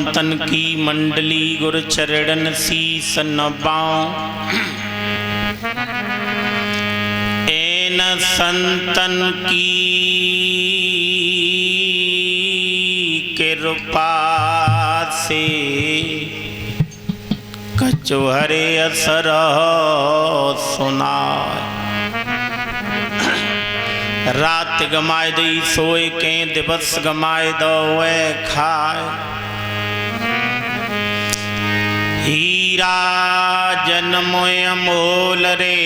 संतन की मंडली गुर चरणन शीस नवाऊं। एन संतन की कृपा से कचुहरे असर सुनाय। रात गमाए दई सोए के दिवस गमाए दो वे खाए। हीरा जन्मोय अमोल रे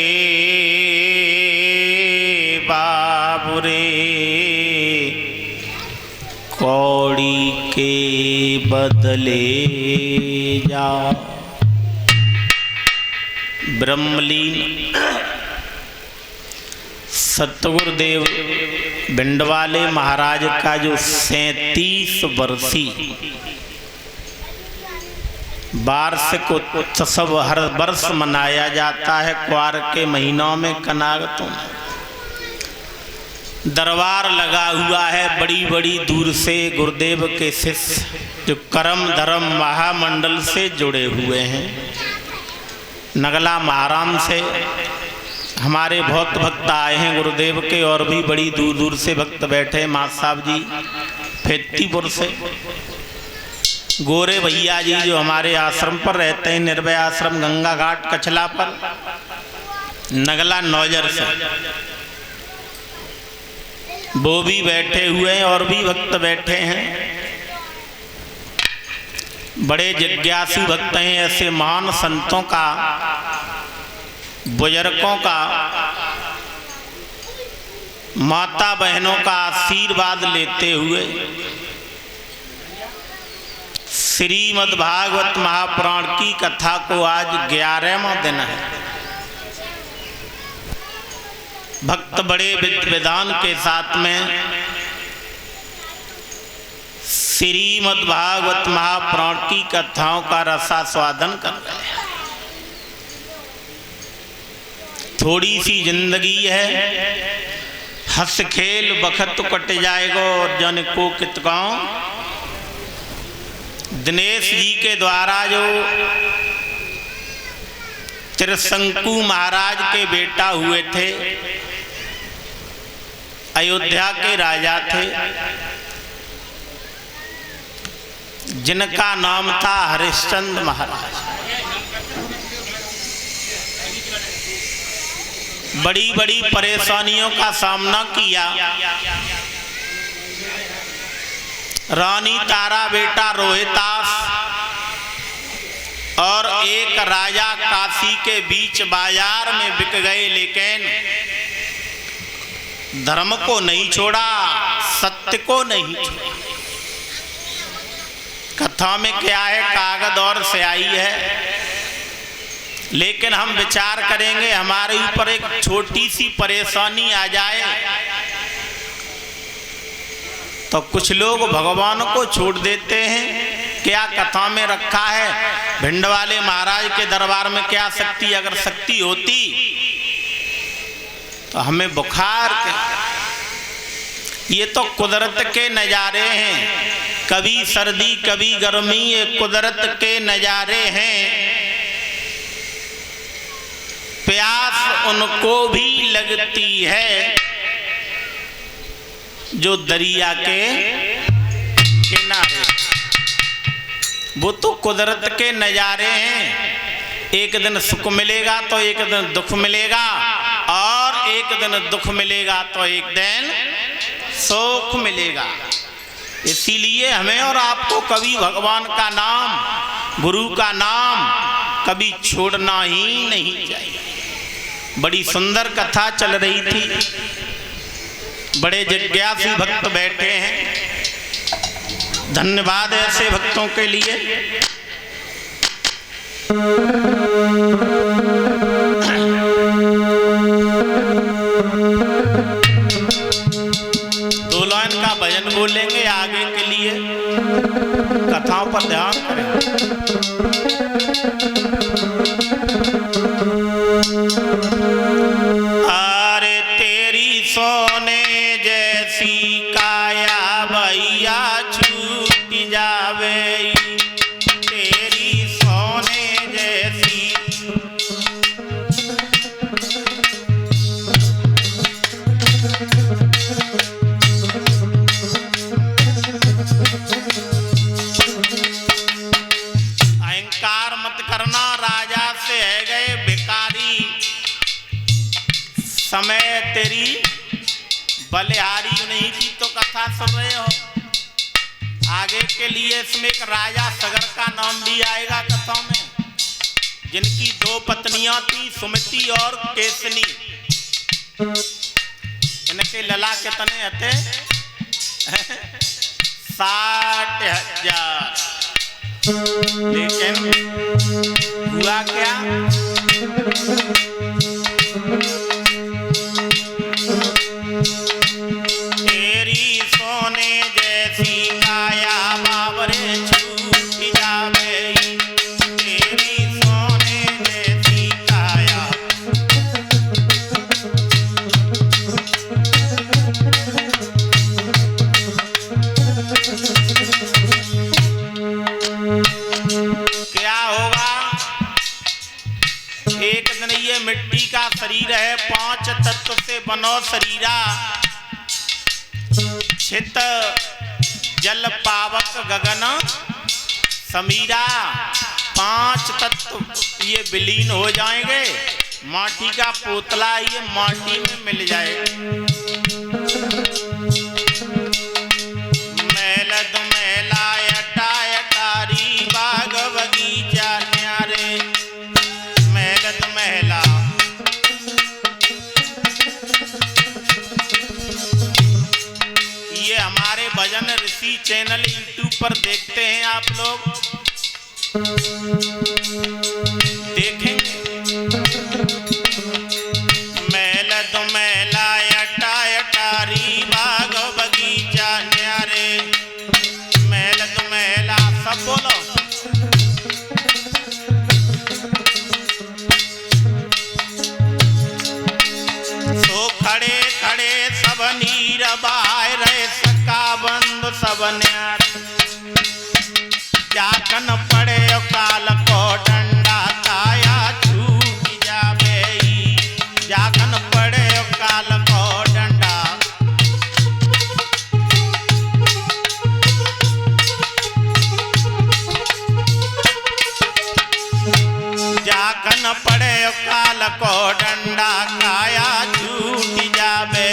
बाबू रे, कौड़ी के बदले जा। ब्रह्मलीन सतगुरुदेव भिंडवाले महाराज का जो 37 वर्षी वार्षिक उत्सव हर वर्ष मनाया जाता है क्वार के महीनों में कनागतों में। दरबार लगा हुआ है, बड़ी बड़ी दूर से गुरुदेव के शिष्य जो करम धर्म महामंडल से जुड़े हुए हैं। नगला महाराम से हमारे बहुत भक्त आए हैं गुरुदेव के, और भी बड़ी दूर दूर से भक्त बैठे। माँ साहब जी फेतीपुर से, गोरे भैया जी जो हमारे आश्रम पर रहते हैं, निर्भय आश्रम गंगा घाट कछला पर, नगला नौजर से वो भी बैठे हुए हैं, और भी भक्त बैठे हैं। बड़े जिज्ञासु भक्त हैं। ऐसे महान संतों का, बुजुर्गों का, माता बहनों का आशीर्वाद लेते हुए श्रीमद् भागवत महापुराण की कथा को आज 11वां दिन है। भक्त बड़े विधान के साथ में श्रीमद् भागवत महापुराण की कथाओं का रसास्वादन कर रहे हैं। थोड़ी सी जिंदगी है, हंस खेल बखत कट जाएगा और जन को कित गाँव। दिनेश जी के द्वारा जो त्रिशंकु महाराज के बेटा हुए थे, अयोध्या के राजा थे, जिनका नाम था हरिश्चंद्र महाराज। बड़ी बड़ी परेशानियों का सामना किया। रानी तारा बेटा रोहितास और एक राजा काशी के बीच बाजार में बिक गए, लेकिन धर्म को नहीं छोड़ा, सत्य को नहीं छोड़ा। कथा में क्या है, कागज और स्याही है, लेकिन हम विचार करेंगे हमारे ऊपर एक छोटी सी परेशानी आ जाए तो कुछ लोग भगवान को छोड़ देते हैं। क्या कथा में रखा है, भिंडवाले महाराज के दरबार में क्या शक्ति, अगर शक्ति होती तो हमें बुखार के। ये तो कुदरत के नज़ारे हैं, कभी सर्दी कभी गर्मी, ये कुदरत के नज़ारे हैं। प्यास उनको भी लगती है जो दरिया के किनारे। वो तो कुदरत के नज़ारे हैं। एक दिन सुख मिलेगा तो एक दिन दुख मिलेगा, और एक दिन दुख मिलेगा तो एक दिन सुख मिलेगा। इसीलिए हमें और आपको कभी भगवान का नाम, गुरु का नाम कभी छोड़ना ही नहीं चाहिए। बड़ी सुंदर कथा चल रही थी, बड़े जिज्ञासु भक्त बैठे हैं। धन्यवाद ऐसे भक्तों के लिए। दो लाइन का भजन बोलेंगे आगे के लिए, कथाओं पर ध्यान करें। अरे तेरी सोने जैसी काया भैया छूट जावे। समय तेरी बलिहारी नहीं थी तो कथा सुन रहे हो। आगे के लिए इसमें एक राजा सगर का नाम भी आएगा कथा में, जिनकी 2 पत्नियां थी, सुमति और केसनी। इनके लला कितने हते 60,000। लेकिन हुआ क्या, तेरी सोने जैसी काया बाबरे छूट जावे, तेरी सोने जैसी काया। क्या होगा, एक दिन ये मिट्टी का शरीर है, 5 तत्व से बनो शरीरा, छित जल पावक गगन समीरा। 5 तत्व ये विलीन हो जाएंगे, माटी का पोतला ये माटी में मिल जाएगा। मैल दुमैला अटा अटारी बाग बगीचा न्यारे, मैल दुमैला। ये हमारे भजन ऋषि चैनल यूट्यूब पर देखते हैं आप लोग, देखेंगे। मैल दुमैला अटा अटारी बाग बगीचा न्यारे, मैल दुमैला। सब बोलो। सो खड़े खड़े सब नीर बाय रहे, सका बंद सब न्यार। जाकन पड़े काल को डंडा, काया छूट जावे, जाकन पड़े काल को डंडा। जाकन पड़े काल को डंडा, काया छूट जावे,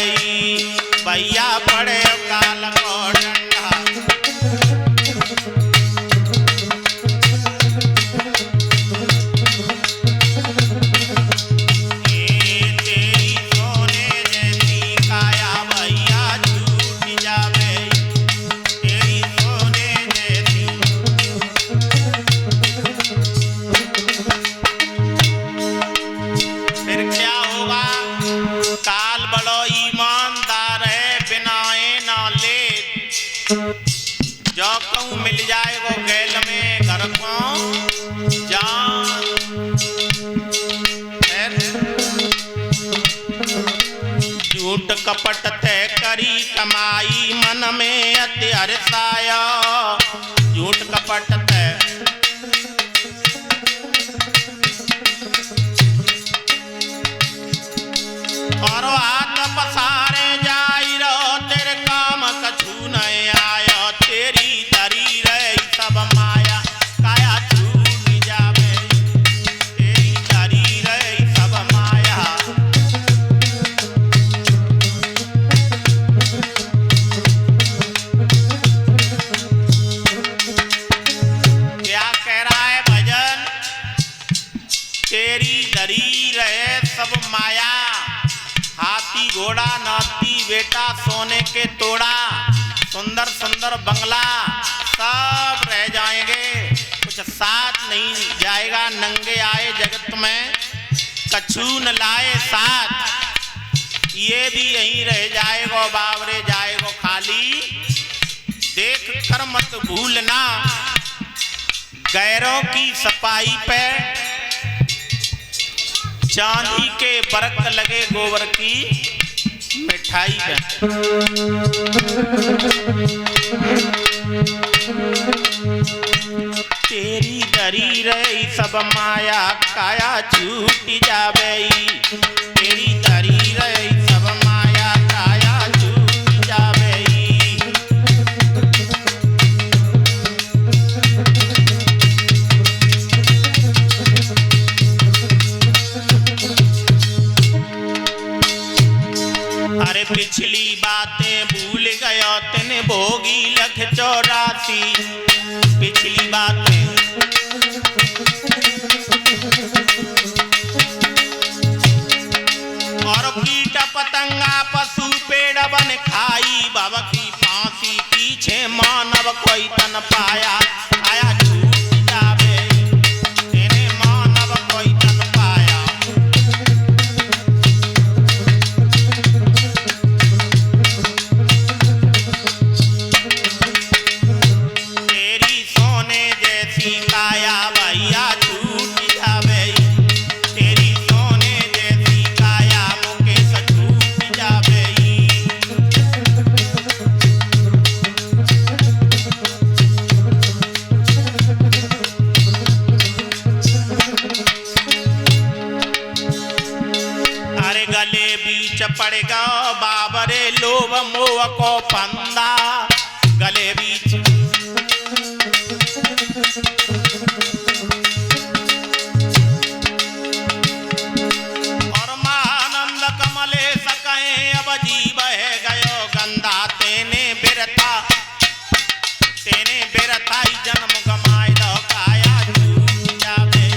भैया पड़े काल को डंडा। ये तेरी सोने जैसी काया भैया छूट जावे, तेरी सोने जैसी। फिर क्या होगा, काल बड़ो ईमानदार है, बिनाए ना ले। जो कहूँ मिल जाए वो गैल में, घर को जान। झूठ कपट तय करी कमाई, मन में अति हर्षाया। झूठ कपट तय और हाथ पसारे जाई रहो, तेरे काम कछु नहीं आयो, तेरी धरी रही सब माया, काया छूट जावे, तेरी धरी रही सब माया। क्या कह रहा है भजन, तेरी धरी रहे सब माया। हाथी घोड़ा नाती बेटा सोने के तोड़ा, सुंदर सुंदर बंगला सब रह जाएंगे, कुछ साथ नहीं जाएगा। नंगे आए जगत में कछु न लाए साथ, ये भी यहीं रह जाएगो, बावरे जाएगो खाली। देख कर मत भूलना, गैरों की सफाई पे चांदी के बरक लगे, गोबर की मिठाई पे। तेरी धरी रही सब माया, काया छूट जावे, तेरी धरी रही सब माया, काया छूट जावे। जाने भूल गयो तिन भोगी लख 84 पिछली बातें। और कीट पतंगा पशु पेड़ बन खाई बाबा की फांसी पीछे मानव कोई तन पाया आया छूट जावे तेने मानव कोई तन पाया। तेरी सोने जैसी काया भैया छूट जावे तेरी सोने जैसी काया मुकेश छूट जावे। अरे गले बीच पड़ गो बाबरे लोभ मोह को फंदा गले बीच। और महानंद कमले सके अब जीव है गयो गंदा तेने बिरथा जन्म गमाए दो काया छूट जावे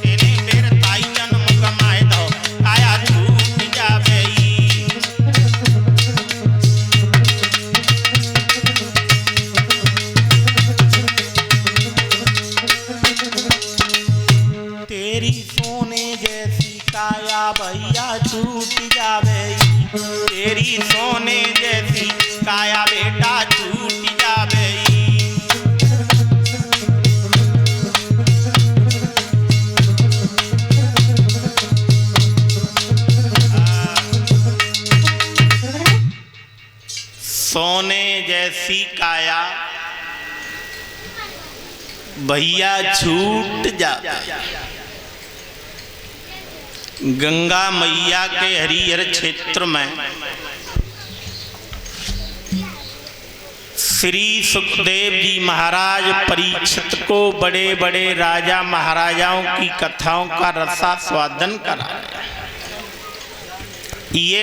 तेने बिरथा जन्म गमाए दो काया छूट जावे। तेरी सोने जैसी काया भैया छूट जावे तेरी सोने जैसी काया बेटा छूट जावे। सोने जैसी काया भैया छूट जा। गंगा मैया के हरिहर क्षेत्र में श्री सुखदेव जी महाराज परीक्षित को बड़े बड़े राजा महाराजाओं की कथाओं का रसास्वादन करा। ये